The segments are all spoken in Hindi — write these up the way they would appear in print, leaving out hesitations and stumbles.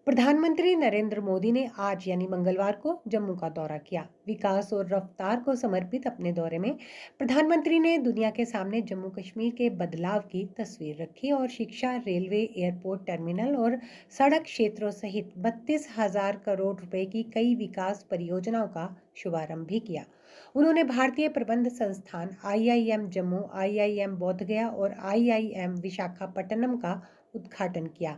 प्रधानमंत्री नरेंद्र मोदी ने आज यानी मंगलवार को जम्मू का दौरा किया। विकास और रफ्तार को समर्पित अपने दौरे में प्रधानमंत्री ने दुनिया के सामने जम्मू कश्मीर के बदलाव की तस्वीर रखी और शिक्षा, रेलवे, एयरपोर्ट टर्मिनल और सड़क क्षेत्रों सहित 32,000 करोड़ रुपए की कई विकास परियोजनाओं का शुभारंभ भी किया। उन्होंने भारतीय प्रबंध संस्थान IIM जम्मू, IIM बोधगया और IIM विशाखापट्टनम का उद्घाटन किया।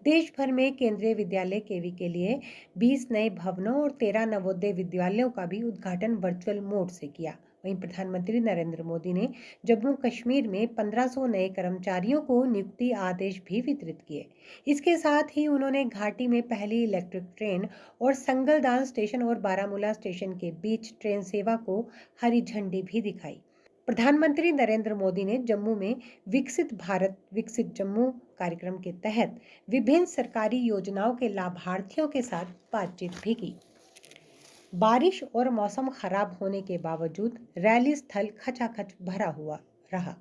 देश भर में केंद्रीय विद्यालय केवी के लिए 20 नए भवनों और 13 नवोदय विद्यालयों का भी उद्घाटन वर्चुअल मोड से किया। वहीं प्रधानमंत्री नरेंद्र मोदी ने जम्मू कश्मीर में 1500 नए कर्मचारियों को नियुक्ति आदेश भी वितरित किए। इसके साथ ही उन्होंने घाटी में पहली इलेक्ट्रिक ट्रेन और संगलदान स्टेशन और बारामूला स्टेशन के बीच ट्रेन सेवा को हरी झंडी भी दिखाई। प्रधानमंत्री नरेंद्र मोदी ने जम्मू में विकसित भारत विकसित जम्मू कार्यक्रम के तहत विभिन्न सरकारी योजनाओं के लाभार्थियों के साथ बातचीत भी की। बारिश और मौसम खराब होने के बावजूद रैली स्थल खचाखच भरा हुआ रहा।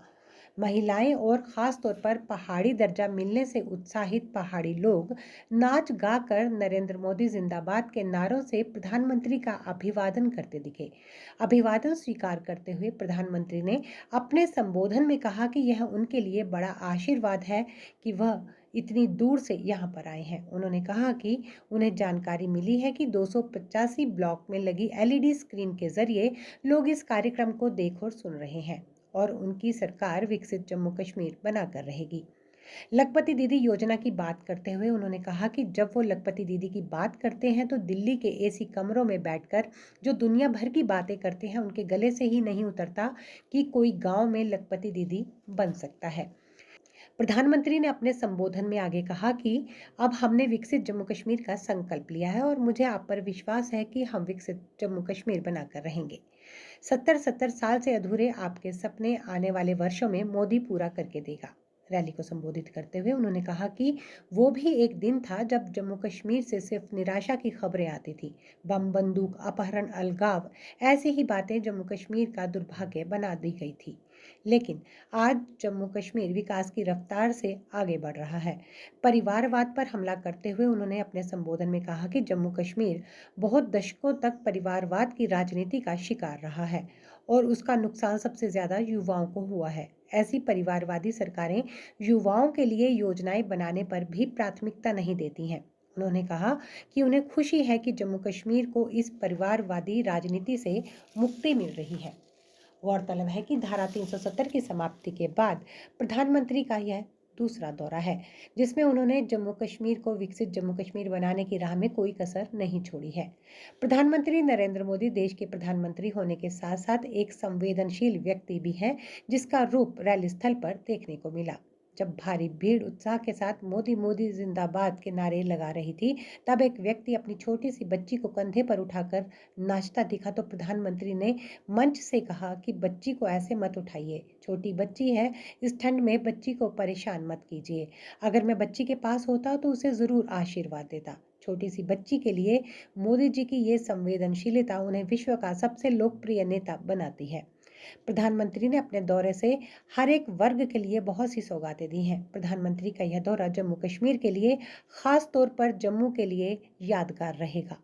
महिलाएं और खास तौर पर पहाड़ी दर्जा मिलने से उत्साहित पहाड़ी लोग नाच गाकर नरेंद्र मोदी जिंदाबाद के नारों से प्रधानमंत्री का अभिवादन करते दिखे। अभिवादन स्वीकार करते हुए प्रधानमंत्री ने अपने संबोधन में कहा कि यह उनके लिए बड़ा आशीर्वाद है कि वह इतनी दूर से यहाँ पर आए हैं। उन्होंने कहा कि उन्हें जानकारी मिली है कि 285 ब्लॉक में लगी LED स्क्रीन के जरिए लोग इस कार्यक्रम को देख और सुन रहे हैं और उनकी सरकार विकसित जम्मू कश्मीर बनाकर रहेगी। लखपति दीदी योजना की बात करते हुए उन्होंने कहा कि जब वो लखपति दीदी की बात करते हैं तो दिल्ली के AC कमरों में बैठकर जो दुनिया भर की बातें करते हैं उनके गले से ही नहीं उतरता कि कोई गांव में लखपति दीदी बन सकता है। प्रधानमंत्री ने अपने संबोधन में आगे कहा कि अब हमने विकसित जम्मू कश्मीर का संकल्प लिया है और मुझे आप पर विश्वास है कि हम विकसित जम्मू कश्मीर बनाकर रहेंगे। 70 साल से अधूरे आपके सपने आने वाले वर्षों में मोदी पूरा करके देगा। रैली को संबोधित करते हुए उन्होंने कहा कि वो भी एक दिन था जब जम्मू कश्मीर से सिर्फ निराशा की खबरें आती थी। बम, बंदूक, अपहरण, अलगाव, ऐसी ही बातें जम्मू कश्मीर का दुर्भाग्य बना दी गई थी। लेकिन आज जम्मू कश्मीर विकास की रफ्तार से आगे बढ़ रहा है। परिवारवाद पर हमला करते हुए उन्होंने अपने संबोधन में कहा कि जम्मू कश्मीर बहुत दशकों तक परिवारवाद की राजनीति का शिकार रहा है और उसका नुकसान सबसे ज्यादा युवाओं को हुआ है। ऐसी परिवारवादी सरकारें युवाओं के लिए योजनाएं बनाने पर भी प्राथमिकता नहीं देती हैं। उन्होंने कहा कि उन्हें खुशी है कि जम्मू कश्मीर को इस परिवारवादी राजनीति से मुक्ति मिल रही है। गौरतलब है कि धारा 370 की समाप्ति के बाद प्रधानमंत्री का यह दूसरा दौरा है जिसमें उन्होंने जम्मू कश्मीर को विकसित जम्मू कश्मीर बनाने की राह में कोई कसर नहीं छोड़ी है। प्रधानमंत्री नरेंद्र मोदी देश के प्रधानमंत्री होने के साथ साथ एक संवेदनशील व्यक्ति भी है जिसका रूप रैली स्थल पर देखने को मिला। जब भारी भीड़ उत्साह के साथ मोदी मोदी जिंदाबाद के नारे लगा रही थी तब एक व्यक्ति अपनी छोटी सी बच्ची को कंधे पर उठाकर नाचता दिखा तो प्रधानमंत्री ने मंच से कहा कि बच्ची को ऐसे मत उठाइए, छोटी बच्ची है, इस ठंड में बच्ची को परेशान मत कीजिए। अगर मैं बच्ची के पास होता तो उसे जरूर आशीर्वाद देता। छोटी सी बच्ची के लिए मोदी जी की ये संवेदनशीलता उन्हें विश्व का सबसे लोकप्रिय नेता बनाती है। प्रधानमंत्री ने अपने दौरे से हर एक वर्ग के लिए बहुत सी सौगातें दी हैं। प्रधानमंत्री का यह दौरा जम्मू कश्मीर के लिए, खास तौर पर जम्मू के लिए यादगार रहेगा।